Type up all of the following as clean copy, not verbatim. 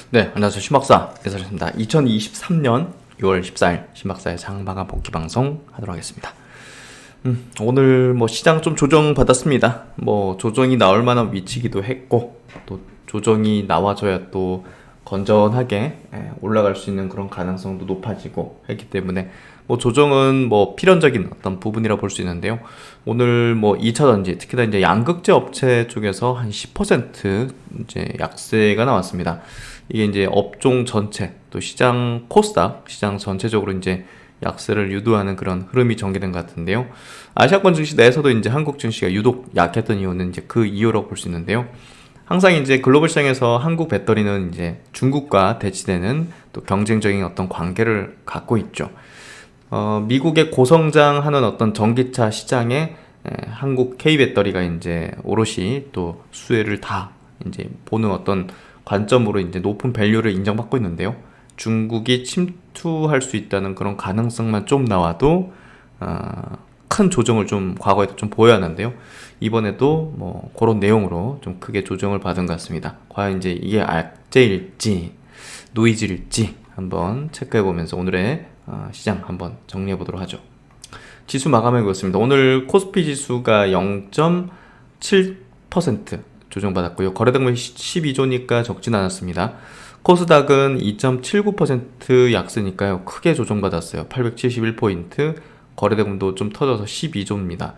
네, 안녕하세요. 신박사 예설입니다. 2023년 6월 14일 신박사의 장마감 복귀 방송 하도록 하겠습니다. 오늘 뭐 시장 좀 조정 받았습니다. 뭐 조정이 나올 만한 위치기도 했고, 또 조정이 나와줘야 또 건전하게 올라갈 수 있는 그런 가능성도 높아지고 했기 때문에 뭐 조정은 뭐 필연적인 어떤 부분이라 볼 수 있는데요. 오늘 뭐 2차전지, 특히나 이제 양극재 업체 쪽에서 한 10% 이제 약세가 나왔습니다. 이게 이제 업종 전체, 또 시장 코스닥 시장 전체적으로 이제 약세를 유도하는 그런 흐름이 전개된 것 같은데요. 아시아권 증시 내에서도 이제 한국 증시가 유독 약했던 이유는 이제 그 이유라고 볼 수 있는데요. 항상 이제 글로벌 시장에서 한국 배터리는 이제 중국과 대치되는 또 경쟁적인 어떤 관계를 갖고 있죠. 미국의 고성장하는 어떤 전기차 시장에 한국 K배터리가 이제 오롯이 또 수혜를 다 이제 보는 어떤 관점으로 이제 높은 밸류를 인정받고 있는데요. 중국이 침투할 수 있다는 그런 가능성만 좀 나와도 큰 조정을 좀 과거에도 좀 보여왔는데요. 이번에도 뭐 그런 내용으로 좀 크게 조정을 받은 것 같습니다. 과연 이제 이게 악재일지 노이즈일지 한번 체크해 보면서 오늘의 시장 한번 정리해 보도록 하죠. 지수 마감해 보겠습니다. 오늘 코스피 지수가 0.7% 조정받았고요. 거래대금이 12조니까 적진 않았습니다. 코스닥은 2.79% 약세니까요. 크게 조정받았어요. 871포인트, 거래대금도 좀 터져서 12조입니다.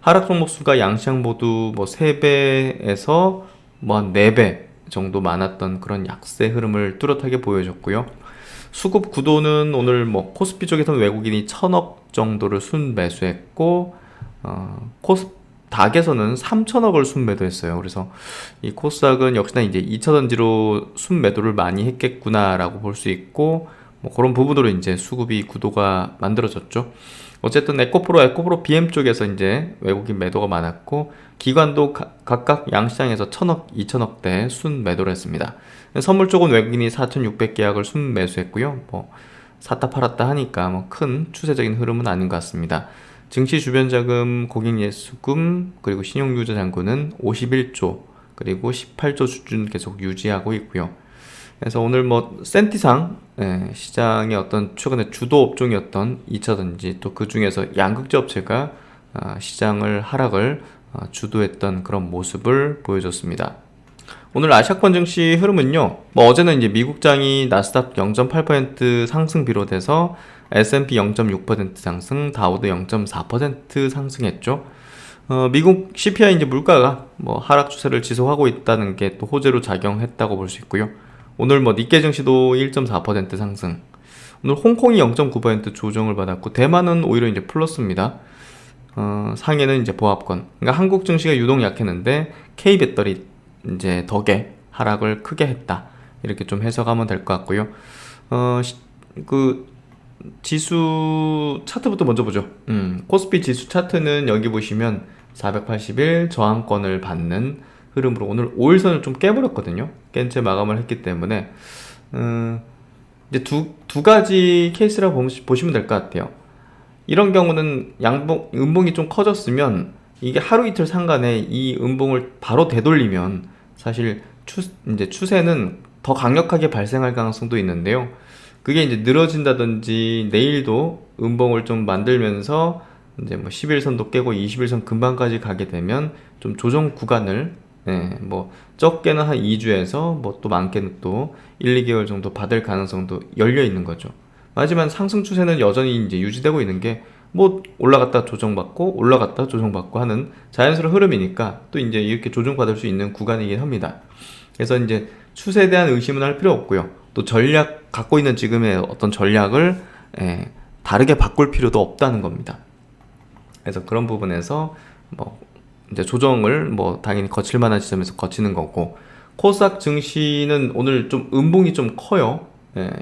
하락 종목 수가 양시장 모두 뭐 3배에서 뭐 한 4배 정도 많았던 그런 약세 흐름을 뚜렷하게 보여줬고요. 수급 구도는 오늘 뭐 코스피 쪽에서는 외국인이 1000억 정도를 순매수했고, 코스닥에서는 3000억을 순매도했어요. 그래서 이 코스닥은 역시나 이제 2차전지로 순매도를 많이 했겠구나라고 볼 수 있고, 뭐 그런 부분으로 이제 수급이 구도가 만들어졌죠. 어쨌든 에코프로 BM 쪽에서 이제 외국인 매도가 많았고, 기관도 각각 양시장에서 1000억, 2000억대 순 매도를 했습니다. 선물 쪽은 외국인이 4600계약을 순 매수했고요. 뭐 샀다 팔았다 하니까 뭐 큰 추세적인 흐름은 아닌 것 같습니다. 증시 주변 자금, 고객 예수금, 그리고 신용유자 잔고는 51조, 그리고 18조 수준 계속 유지하고 있고요. 그래서 오늘 뭐 센티상 시장의 어떤 최근에 주도 업종이었던 2차전지, 또 그 중에서 양극재 업체가 시장을 하락을 주도했던 그런 모습을 보여줬습니다. 오늘 아시아권 증시 흐름은요, 뭐 어제는 이제 미국장이 나스닥 0.8% 상승 비롯해서 S&P 0.6% 상승, 다우도 0.4% 상승했죠. 미국 CPI 이제 물가가 뭐 하락 추세를 지속하고 있다는 게 또 호재로 작용했다고 볼 수 있고요. 오늘 뭐 니케이 증시도 1.4% 상승. 오늘 홍콩이 0.9% 조정을 받았고, 대만은 오히려 이제 플러스입니다. 상해는 이제 보합권. 그러니까 한국 증시가 유독 약했는데 K 배터리 이제 덕에 하락을 크게 했다. 이렇게 좀 해석하면 될 것 같고요. 그 지수 차트부터 먼저 보죠. 코스피 지수 차트는 여기 보시면 481 저항권을 받는 흐름으로 오늘 5일선을 좀 깨버렸거든요. 깬 채 마감을 했기 때문에 이제 두 가지 케이스라고 보시면 될 것 같아요. 이런 경우는 음봉이 좀 커졌으면 이게 하루 이틀 상간에 이 음봉을 바로 되돌리면 사실 이제 추세는 더 강력하게 발생할 가능성도 있는데요. 그게 이제 늘어진다든지 내일도 음봉을 좀 만들면서 이제 뭐 11선도 깨고 21선 근방까지 가게 되면 좀 조정 구간을 뭐 적게는 한 2주에서 뭐 또 많게는 또 1, 2개월 정도 받을 가능성도 열려 있는 거죠. 하지만 상승 추세는 여전히 이제 유지되고 있는 게 뭐 올라갔다 조정받고 올라갔다 조정받고 하는 자연스러운 흐름이니까 또 이제 이렇게 조정받을 수 있는 구간이긴 합니다. 그래서 이제 추세에 대한 의심은 할 필요 없고요. 또 갖고 있는 지금의 어떤 전략을 다르게 바꿀 필요도 없다는 겁니다. 그래서 그런 부분에서 뭐 이제 조정을 뭐 당연히 거칠 만한 지점에서 거치는 거고, 코스닥 증시는 오늘 좀 음봉이 좀 커요.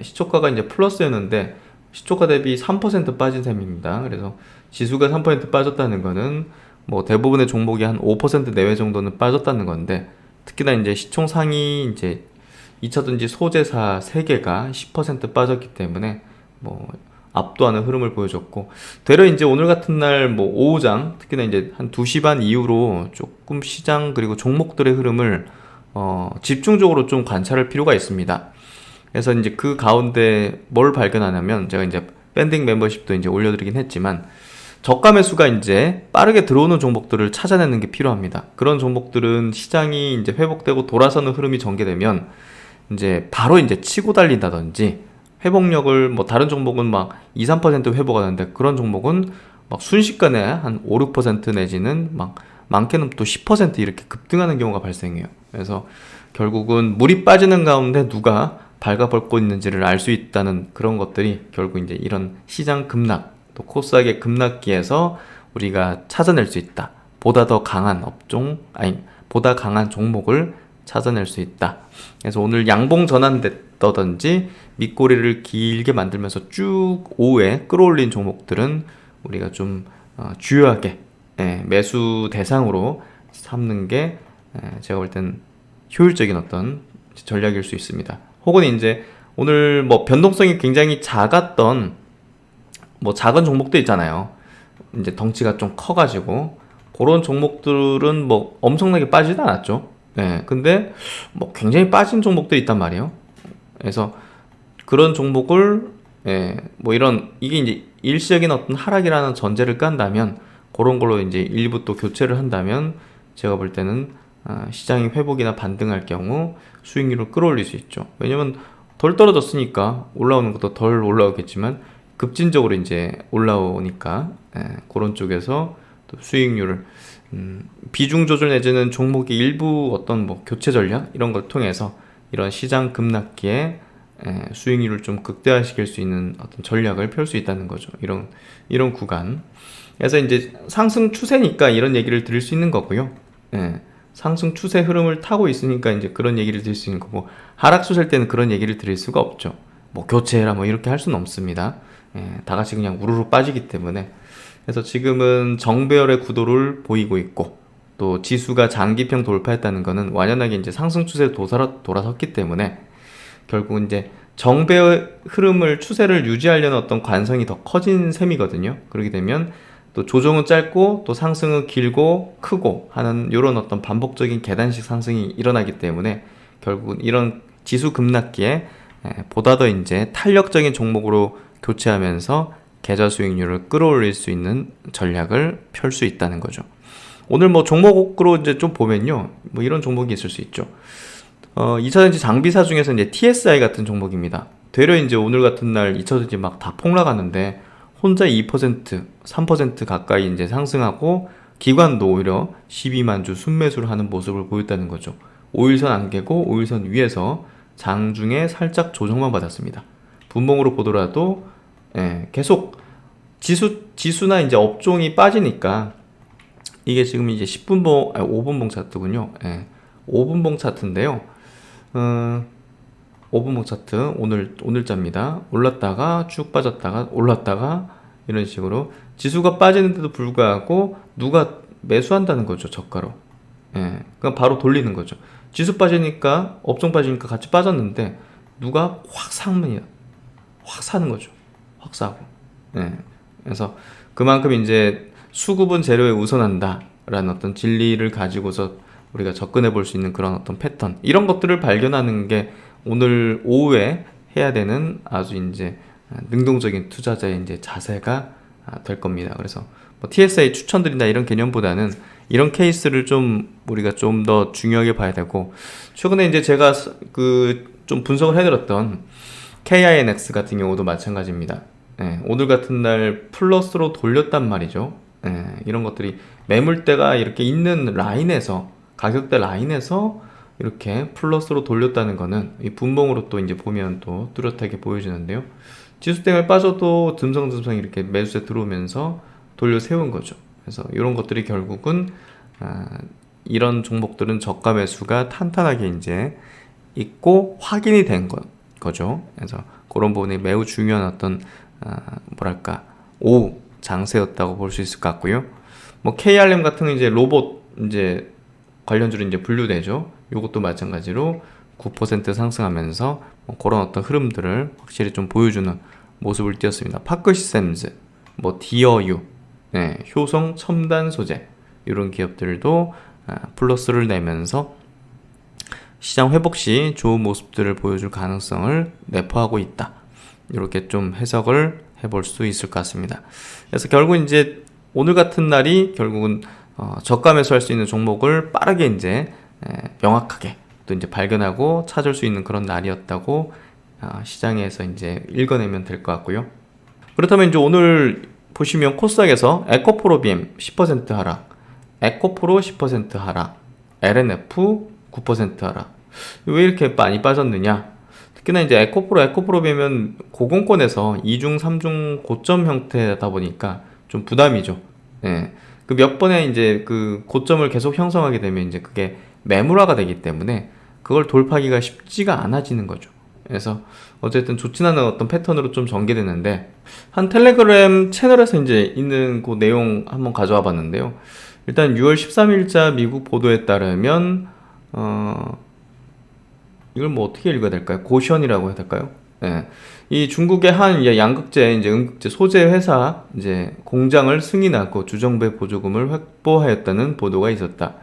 시초가가 이제 플러스였는데 시초가 대비 3% 빠진 셈입니다. 그래서 지수가 3% 빠졌다는 거는 뭐 대부분의 종목이 한 5% 내외 정도는 빠졌다는 건데, 특히나 이제 시총 상위 이제 2차전지 소재사 3개가 10% 빠졌기 때문에 뭐 압도하는 흐름을 보여줬고, 되려 이제 오늘 같은 날 뭐 오후장, 특히나 이제 한 2시 반 이후로 조금 시장 그리고 종목들의 흐름을 집중적으로 좀 관찰할 필요가 있습니다. 그래서 이제 그 가운데 뭘 발견하냐면 제가 이제 밴딩 멤버십도 이제 올려드리긴 했지만 저가 매수가 이제 빠르게 들어오는 종목들을 찾아내는 게 필요합니다. 그런 종목들은 시장이 이제 회복되고 돌아서는 흐름이 전개되면 이제 바로 이제 치고 달린다든지 회복력을 뭐 다른 종목은 막 2, 3% 회복하는데 그런 종목은 막 순식간에 한 5, 6% 내지는 막 많게는 또 10% 이렇게 급등하는 경우가 발생해요. 그래서 결국은 물이 빠지는 가운데 누가 발가벗고 있는지를 알 수 있다는 그런 것들이 결국 이제 이런 시장 급락 또 코스닥의 급락기에서 우리가 찾아낼 수 있다. 보다 더 강한 업종, 아니 보다 강한 종목을 찾아낼 수 있다. 그래서 오늘 양봉 전환됐다든지 밑꼬리를 길게 만들면서 쭉 오후에 끌어올린 종목들은 우리가 좀 주요하게 매수 대상으로 삼는 게 제가 볼 땐 효율적인 어떤 전략일 수 있습니다. 혹은 이제 오늘 뭐 변동성이 굉장히 작았던 뭐 작은 종목도 있잖아요. 이제 덩치가 좀 커가지고 그런 종목들은 뭐 엄청나게 빠지도 않았죠. 근데 뭐 굉장히 빠진 종목도 있단 말이에요. 그래서 그런 종목을 뭐 이런 이게 이제 일시적인 어떤 하락이라는 전제를 깐다면 그런 걸로 이제 일부 또 교체를 한다면 제가 볼 때는 시장이 회복이나 반등할 경우 수익률을 끌어올릴 수 있죠. 왜냐면 덜 떨어졌으니까 올라오는 것도 덜 올라오겠지만 급진적으로 이제 올라오니까 그런 쪽에서 또 수익률을 비중 조절 내지는 종목의 일부 어떤 뭐 교체 전략 이런 걸 통해서 이런 시장 급락기에 수익률을 좀 극대화시킬 수 있는 어떤 전략을 펼 수 있다는 거죠. 이런 구간. 그래서 이제 상승 추세니까 이런 얘기를 드릴 수 있는 거고요. 상승 추세 흐름을 타고 있으니까 이제 그런 얘기를 드릴 수 있는 거고 하락 추세일 때는 그런 얘기를 드릴 수가 없죠. 뭐 교체해라 뭐 이렇게 할 수는 없습니다. 다 같이 그냥 우르르 빠지기 때문에. 그래서 지금은 정배열의 구도를 보이고 있고 또 지수가 장기평 돌파했다는 거는 완연하게 이제 상승 추세로 돌아섰기 때문에 결국은 이제 정배의 흐름을 추세를 유지하려는 어떤 관성이 더 커진 셈이거든요. 그렇게 되면 또 조정은 짧고 또 상승은 길고 크고 하는 이런 어떤 반복적인 계단식 상승이 일어나기 때문에 결국은 이런 지수 급락기에 보다 더 이제 탄력적인 종목으로 교체하면서 계좌 수익률을 끌어올릴 수 있는 전략을 펼 수 있다는 거죠. 오늘 뭐 종목으로 이제 좀 보면요, 뭐 이런 종목이 있을 수 있죠. 2차전지 장비사 중에서 이제 TSI 같은 종목입니다. 되려 이제 오늘 같은 날 2차전지 막 다 폭락하는데 혼자 2%, 3% 가까이 이제 상승하고 기관도 오히려 12만 주 순매수를 하는 모습을 보였다는 거죠. 5일선 안 깨고 5일선 위에서 장중에 살짝 조정만 받았습니다. 분봉으로 보더라도 계속 지수나 이제 업종이 빠지니까 이게 지금 이제 5분봉 차트군요. 5분봉 차트인데요. 5분봉 차트 오늘자입니다. 올랐다가 쭉 빠졌다가 올랐다가 이런 식으로 지수가 빠지는데도 불구하고 누가 매수한다는 거죠. 저가로. 그럼 바로 돌리는 거죠. 지수 빠지니까 업종 빠지니까 같이 빠졌는데 누가 확 삽니다. 확 사는 거죠. 확 사고. 그래서 그만큼 이제 수급은 재료에 우선한다 라는 어떤 진리를 가지고서 우리가 접근해 볼 수 있는 그런 어떤 패턴 이런 것들을 발견하는 게 오늘 오후에 해야 되는 아주 이제 능동적인 투자자의 이제 자세가 될 겁니다. 그래서 뭐 TSI 추천드린다 이런 개념보다는 이런 케이스를 좀 우리가 좀 더 중요하게 봐야 되고 최근에 이제 제가 그 좀 분석을 해드렸던 KINX 같은 경우도 마찬가지입니다. 오늘 같은 날 플러스로 돌렸단 말이죠. 이런 것들이 매물대가 이렇게 있는 라인에서 가격대 라인에서 이렇게 플러스로 돌렸다는 거는 이 분봉으로 또 이제 보면 또 뚜렷하게 보여지는데요. 지수땡을 빠져도 듬성듬성 이렇게 매수세 들어오면서 돌려 세운 거죠. 그래서 이런 것들이 결국은 이런 종목들은 저가 매수가 탄탄하게 이제 있고 확인이 된 거죠. 그래서 그런 부분이 매우 중요한 어떤 뭐랄까 오후 장세였다고 볼 수 있을 것 같고요. 뭐 KRM 같은 이제 로봇 이제 관련주로 이제 분류되죠. 이것도 마찬가지로 9% 상승하면서 뭐 그런 어떤 흐름들을 확실히 좀 보여주는 모습을 띄었습니다. 파크시스템즈, 뭐 디어유, 효성 첨단 소재 이런 기업들도 플러스를 내면서 시장 회복 시 좋은 모습들을 보여줄 가능성을 내포하고 있다. 이렇게 좀 해석을 해볼 수 있을 것 같습니다. 그래서 결국 이제 오늘 같은 날이 결국은 저가 매수할 수 있는 종목을 빠르게 이제 명확하게 또 이제 발견하고 찾을 수 있는 그런 날이었다고 시장에서 이제 읽어내면 될 것 같고요. 그렇다면 이제 오늘 보시면 코스닥에서 에코프로비엠 10% 하락, 에코프로 10% 하락, LNF 9% 하락. 왜 이렇게 많이 빠졌느냐? 특히나 이제 에코프로비엠은 고공권에서 2중, 3중 고점 형태다 보니까 좀 부담이죠. 예. 그 몇 번에 이제 그 고점을 계속 형성하게 되면 이제 그게 매물화가 되기 때문에 그걸 돌파하기가 쉽지가 않아지는 거죠. 그래서 어쨌든 좋진 않은 어떤 패턴으로 좀 전개되는데, 한 텔레그램 채널에서 이제 있는 그 내용 한번 가져와 봤는데요. 일단 6월 13일자 미국 보도에 따르면 이걸 뭐 어떻게 읽어야 될까요? 고션이라고 해야 될까요? 네. 이 중국의 한 양극재 이제 음극재 소재 회사 이제 공장을 승인하고 주정부의 보조금을 확보하였다는 보도가 있었다.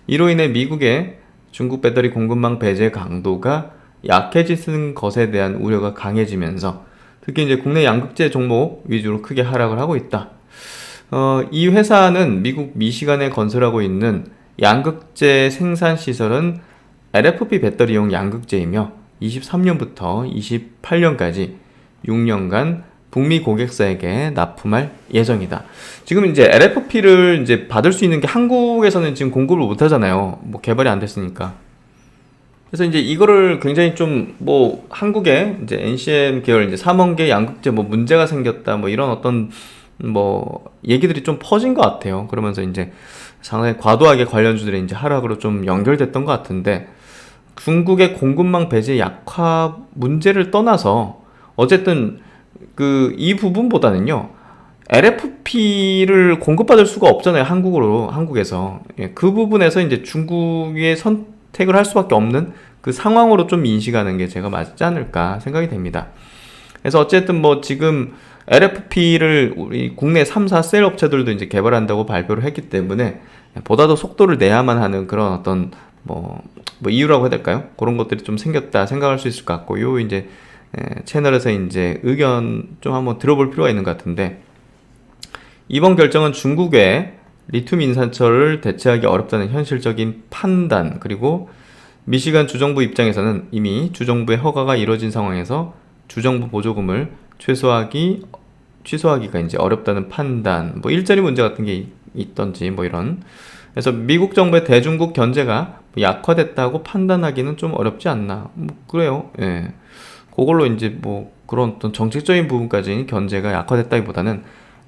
이로 인해 미국의 중국 배터리 공급망 배제 강도가 약해지는 것에 대한 우려가 강해지면서 특히 이제 국내 양극재 종목 위주로 크게 하락을 하고 있다. 이 회사는 미국 미시간에 건설하고 있는 양극재 생산 시설은 LFP 배터리용 양극재이며 23년부터 28년까지 6년간 북미 고객사에게 납품할 예정이다. 지금 이제 LFP를 이제 받을 수 있는 게 한국에서는 지금 공급을 못 하잖아요. 뭐 개발이 안 됐으니까. 그래서 이제 이거를 굉장히 좀 뭐 한국에 이제 NCM 계열 이제 삼원계 양극재 뭐 문제가 생겼다 뭐 이런 어떤 뭐 얘기들이 좀 퍼진 것 같아요. 그러면서 이제 상당히 과도하게 관련주들이 이제 하락으로 좀 연결됐던 것 같은데, 중국의 공급망 배제 약화 문제를 떠나서 어쨌든 그 이 부분보다는요, LFP를 공급받을 수가 없잖아요. 한국에서. 예, 그 부분에서 이제 중국의 선택을 할 수밖에 없는 그 상황으로 좀 인식하는 게 제가 맞지 않을까 생각이 됩니다. 그래서 어쨌든 뭐 지금 LFP를 우리 국내 3사 셀 업체들도 이제 개발한다고 발표를 했기 때문에 보다 더 속도를 내야만 하는 그런 어떤 뭐 이유라고 해야 될까요? 그런 것들이 좀 생겼다 생각할 수 있을 것 같고, 요 이제 채널에서 이제 의견 좀 한번 들어볼 필요가 있는 것 같은데, 이번 결정은 중국의 리튬 인산철을 대체하기 어렵다는 현실적인 판단, 그리고 미시간 주정부 입장에서는 이미 주정부의 허가가 이루어진 상황에서 주정부 보조금을 취소하기가 이제 어렵다는 판단, 뭐 일자리 문제 같은 게 있던지 뭐 이런. 그래서 미국 정부의 대중국 견제가 약화됐다고 판단하기는 좀 어렵지 않나. 뭐 그래요. 예. 그걸로 이제 뭐 그런 어떤 정책적인 부분까지 견제가 약화됐다기보다는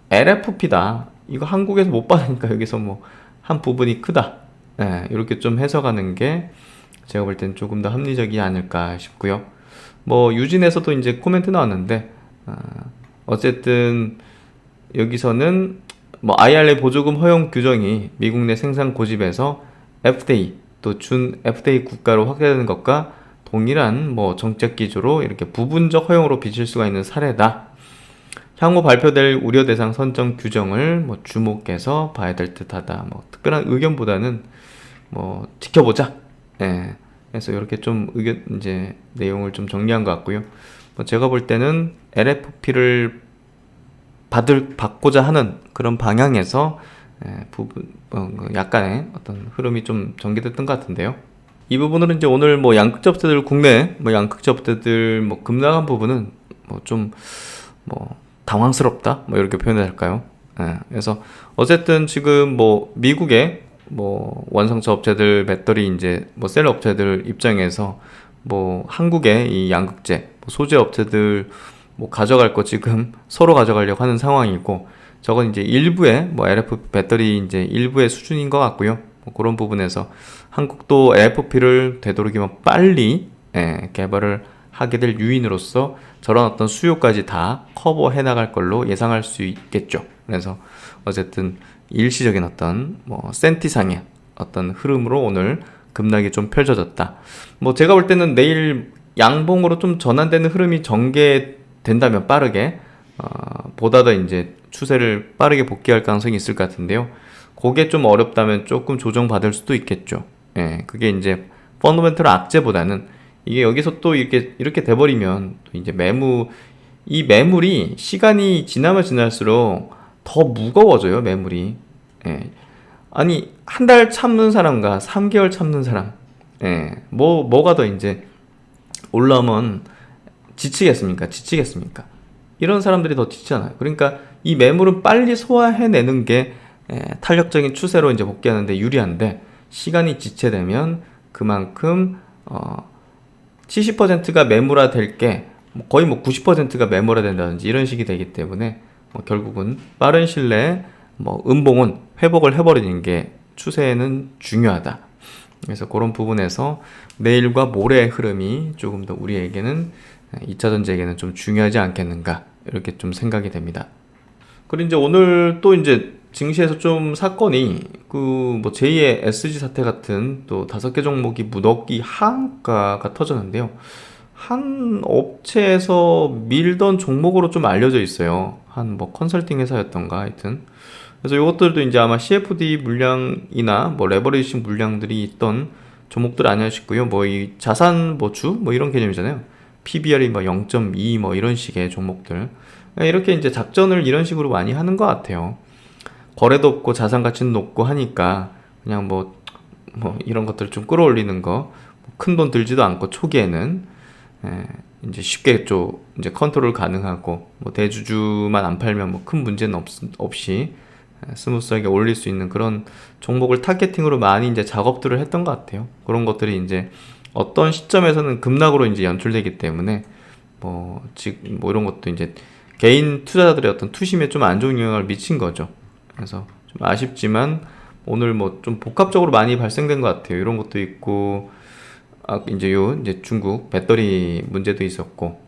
LFP다. 이거 한국에서 못 받으니까 여기서 뭐 한 부분이 크다. 예. 이렇게 좀 해석하는 게 제가 볼 땐 조금 더 합리적이지 않을까 싶고요. 뭐 유진에서도 이제 코멘트 나왔는데, 어쨌든 여기서는 뭐 IRA 보조금 허용 규정이 미국 내 생산 고집에서 FTA 또 준 FTA 국가로 확대되는 것과 동일한 뭐 정책 기조로 이렇게 부분적 허용으로 비칠 수가 있는 사례다. 향후 발표될 우려 대상 선정 규정을 뭐 주목해서 봐야 될 듯하다. 뭐 특별한 의견보다는 뭐 지켜보자. 예. 그래서 이렇게 좀 의견 이제 내용을 좀 정리한 것 같고요. 뭐 제가 볼 때는 LFP를 받고자 하는 그런 방향에서 약간의 어떤 흐름이 좀 전개됐던 것 같은데요. 이 부분은 이제 오늘 뭐 양극재 업체들, 국내 뭐 양극재 업체들 뭐 급락한 부분은 뭐 좀 뭐 당황스럽다 뭐 이렇게 표현해야 할까요? 그래서 어쨌든 지금 뭐 미국의 뭐 완성차 업체들, 배터리 이제 뭐 셀 업체들 입장에서 뭐 한국의 이 양극재 소재 업체들 뭐 가져갈 거 지금 서로 가져가려고 하는 상황이고, 저건 이제 일부의 뭐 LFP 배터리 이제 일부의 수준인 것 같고요. 뭐 그런 부분에서 한국도 LFP를 되도록이면 빨리 개발을 하게 될 유인으로서 저런 어떤 수요까지 다 커버해 나갈 걸로 예상할 수 있겠죠. 그래서 어쨌든 일시적인 어떤 뭐 센티상의 어떤 흐름으로 오늘 급락이 좀 펼쳐졌다. 뭐 제가 볼 때는 내일 양봉으로 좀 전환되는 흐름이 전개된다면 빠르게 보다 더 이제 추세를 빠르게 복귀할 가능성이 있을 것 같은데요. 그게 좀 어렵다면 조금 조정받을 수도 있겠죠. 예, 그게 이제 펀더멘털 악재보다는 이게 여기서 또 이렇게 돼버리면 또 이제 이 매물이 시간이 지나면 지날수록 더 무거워져요, 매물이. 예. 아니, 한 달 참는 사람과 3개월 참는 사람, 예. 뭐가 더 이제 올라오면 지치겠습니까? 이런 사람들이 더 지치잖아요. 그러니까 이 매물은 빨리 소화해내는 게 탄력적인 추세로 이제 복귀하는데 유리한데, 시간이 지체되면 그만큼 70%가 매물화 될 게 거의 90%가 매물화 된다든지 이런 식이 되기 때문에 결국은 빠른 시일 내에 음봉은 회복을 해버리는 게 추세에는 중요하다. 그래서 그런 부분에서 내일과 모레의 흐름이 조금 더 우리에게는 2차전지에게는 좀 중요하지 않겠는가, 이렇게 좀 생각이 됩니다. 그리고 이제 오늘 또 이제 증시에서 좀 사건이 제2의 SG 사태 같은 또 5개 종목이 무더기 하한가가 터졌는데요. 한 업체에서 밀던 종목으로 좀 알려져 있어요. 한 컨설팅 회사였던가 하여튼. 그래서 이것들도 이제 아마 CFD 물량이나 레버리지 물량들이 있던 종목들 아니야 싶고요. 이 자산 보추 이런 개념이잖아요. PBR이 0.2 이런 식의 종목들. 이렇게 이제 작전을 이런 식으로 많이 하는 것 같아요. 거래도 없고 자산 가치는 높고 하니까 그냥 이런 것들 좀 끌어올리는 거, 큰 돈 들지도 않고 초기에는 이제 쉽게 좀 이제 컨트롤 가능하고 대주주만 안 팔면 큰 문제는 없이 스무스하게 올릴 수 있는 그런 종목을 타겟팅으로 많이 이제 작업들을 했던 것 같아요. 그런 것들이 이제 어떤 시점에서는 급락으로 이제 연출되기 때문에 이런 것도 이제 개인 투자자들의 어떤 투심에 좀 안 좋은 영향을 미친 거죠. 그래서 좀 아쉽지만 오늘 좀 복합적으로 많이 발생된 것 같아요. 이런 것도 있고, 이제 중국 배터리 문제도 있었고,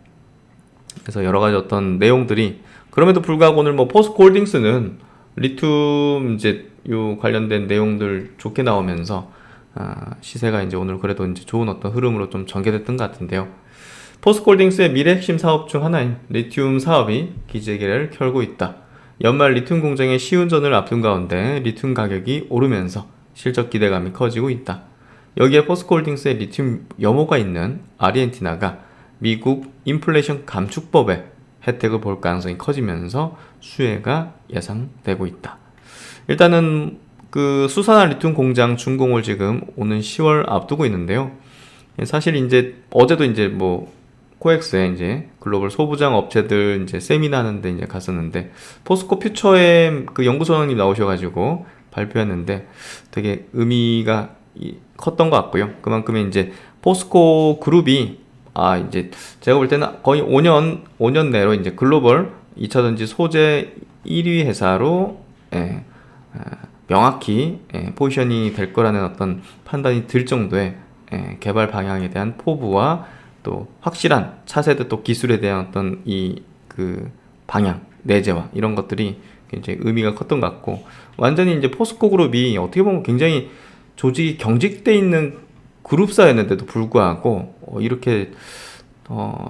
그래서 여러 가지 어떤 내용들이, 그럼에도 불구하고 오늘 포스코홀딩스는 리튬 이제 관련된 내용들 좋게 나오면서 시세가 이제 오늘 그래도 이제 좋은 어떤 흐름으로 좀 전개됐던 것 같은데요. 포스코홀딩스의 미래 핵심 사업 중 하나인 리튬 사업이 기재기를 켜고 있다. 연말 리튬 공장의 시운전을 앞둔 가운데 리튬 가격이 오르면서 실적 기대감이 커지고 있다. 여기에 포스코홀딩스의 리튬 염호가 있는 아르헨티나가 미국 인플레이션 감축법의 혜택을 볼 가능성이 커지면서 수혜가 예상되고 있다. 일단은 수산화 리튬 공장 준공을 지금 오는 10월 앞두고 있는데요. 사실 이제 어제도 이제 코엑스에 이제 글로벌 소부장 업체들 이제 세미나 하는데 이제 갔었는데, 포스코 퓨처엠 연구소장님 나오셔가지고 발표했는데 되게 의미가 컸던 것 같고요. 그만큼 이제 포스코 그룹이 이제 제가 볼 때는 거의 5년 내로 이제 글로벌 2차전지 소재 1위 회사로 명확히 포지션이 될 거라는 어떤 판단이 들 정도의 개발 방향에 대한 포부와 또 확실한 차세대 또 기술에 대한 어떤 방향, 내재화 이런 것들이 굉장히 의미가 컸던 것 같고, 완전히 이제 포스코 그룹이 어떻게 보면 굉장히 조직이 경직돼 있는 그룹사였는데도 불구하고 이렇게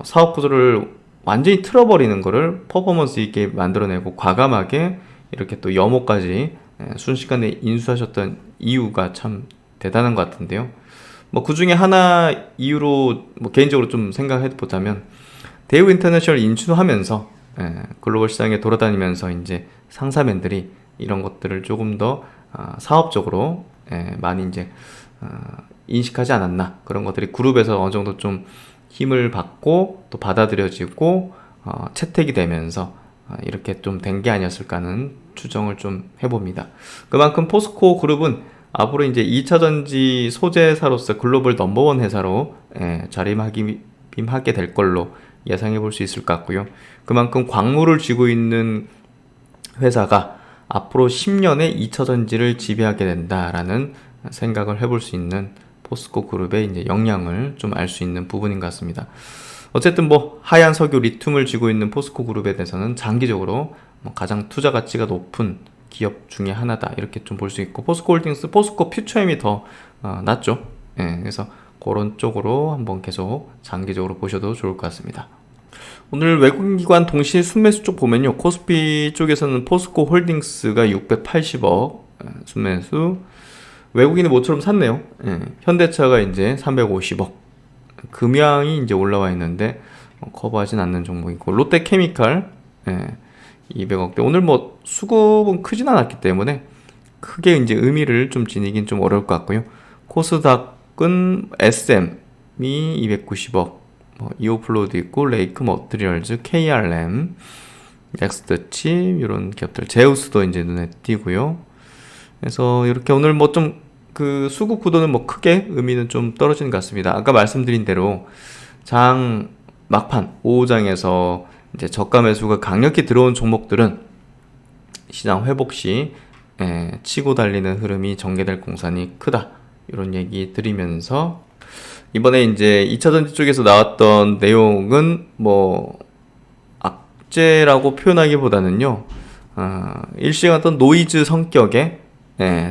사업 구조를 완전히 틀어버리는 거를 퍼포먼스 있게 만들어내고 과감하게 이렇게 또 염호까지 순식간에 인수하셨던 이유가 참 대단한 것 같은데요. 그 중에 하나 이유로 개인적으로 좀 생각해 보자면, 대우 인터내셔널 인수하면서 글로벌 시장에 돌아다니면서 이제 상사맨들이 이런 것들을 조금 더 사업적으로 많이 이제 인식하지 않았나, 그런 것들이 그룹에서 어느 정도 좀 힘을 받고 또 받아들여지고 채택이 되면서 이렇게 좀 된 게 아니었을까 하는 추정을 좀 해봅니다. 그만큼 포스코 그룹은 앞으로 이제 2차전지 소재사로서 글로벌 넘버원 회사로 자리매김하게 될 걸로 예상해 볼 수 있을 것 같고요. 그만큼 광물을 쥐고 있는 회사가 앞으로 10년의 2차전지를 지배하게 된다라는 생각을 해볼 수 있는 포스코 그룹의 이제 역량을 좀 알 수 있는 부분인 것 같습니다. 어쨌든 하얀 석유 리튬을 쥐고 있는 포스코 그룹에 대해서는 장기적으로 가장 투자 가치가 높은 기업 중에 하나다, 이렇게 좀 볼 수 있고, 포스코홀딩스, 포스코 퓨처엠이 더 낫죠. 그래서 그런 쪽으로 한번 계속 장기적으로 보셔도 좋을 것 같습니다. 오늘 외국인기관 동시 순매수 쪽 보면요, 코스피 쪽에서는 포스코 홀딩스가 680억 순매수, 외국인이 모처럼 샀네요. 예, 현대차가 이제 350억. 금양이 이제 올라와 있는데 커버하진 않는 종목이고, 롯데케미칼 200억대. 오늘 뭐 수급은 크진 않았기 때문에 크게 이제 의미를 좀 지니긴 좀 어려울 것 같고요. 코스닥은 SM이 290억, 뭐 이오플로도 있고, 레이크 머트리얼즈, KRM, 넥스트칩 이런 기업들, 제우스도 이제 눈에 띄고요. 그래서 이렇게 오늘 뭐 좀 그 수급 구도는 뭐 크게 의미는 좀 떨어지는 것 같습니다. 아까 말씀드린 대로 장 막판 5장에서 이제 저가 매수가 강력히 들어온 종목들은 시장 회복 시 치고 달리는 흐름이 전개될 공산이 크다, 이런 얘기 드리면서, 이번에 이제 2차전지 쪽에서 나왔던 내용은 뭐 악재라고 표현하기보다는요, 일시적 어떤 노이즈 성격의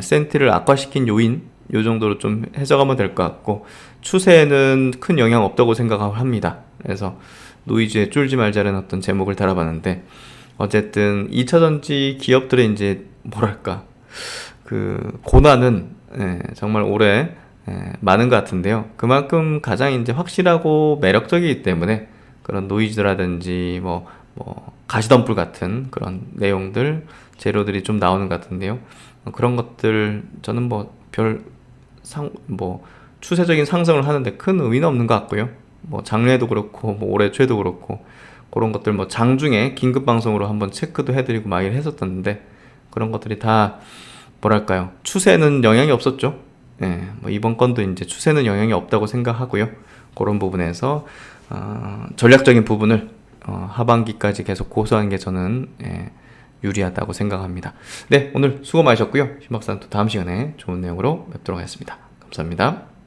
센티를 악화시킨 요인, 요 정도로 좀 해석하면 될 것 같고, 추세에는 큰 영향 없다고 생각을 합니다. 그래서 노이즈에 쫄지 말자는 어떤 제목을 달아봤는데, 어쨌든 2차전지 기업들의 이제 뭐랄까 그 고난은 정말 올해 많은 것 같은데요. 그만큼 가장 이제 확실하고 매력적이기 때문에 그런 노이즈라든지 뭐 가시덤불 같은 그런 내용들, 재료들이 좀 나오는 것 같은데요. 그런 것들 저는 뭐 추세적인 상승을 하는데 큰 의미는 없는 것 같고요. 뭐 장래도 그렇고 뭐 올해 초에도 그렇고, 그런 것들 뭐 장중에 긴급 방송으로 한번 체크도 해드리고 막 했었던데, 그런 것들이 다 뭐랄까요, 추세는 영향이 없었죠. 뭐 이번 건도 이제 추세는 영향이 없다고 생각하고요. 그런 부분에서 전략적인 부분을 하반기까지 계속 고수하는 게 저는 유리하다고 생각합니다. 네, 오늘 수고 많으셨고요. 신박사는 또 다음 시간에 좋은 내용으로 뵙도록 하겠습니다. 감사합니다.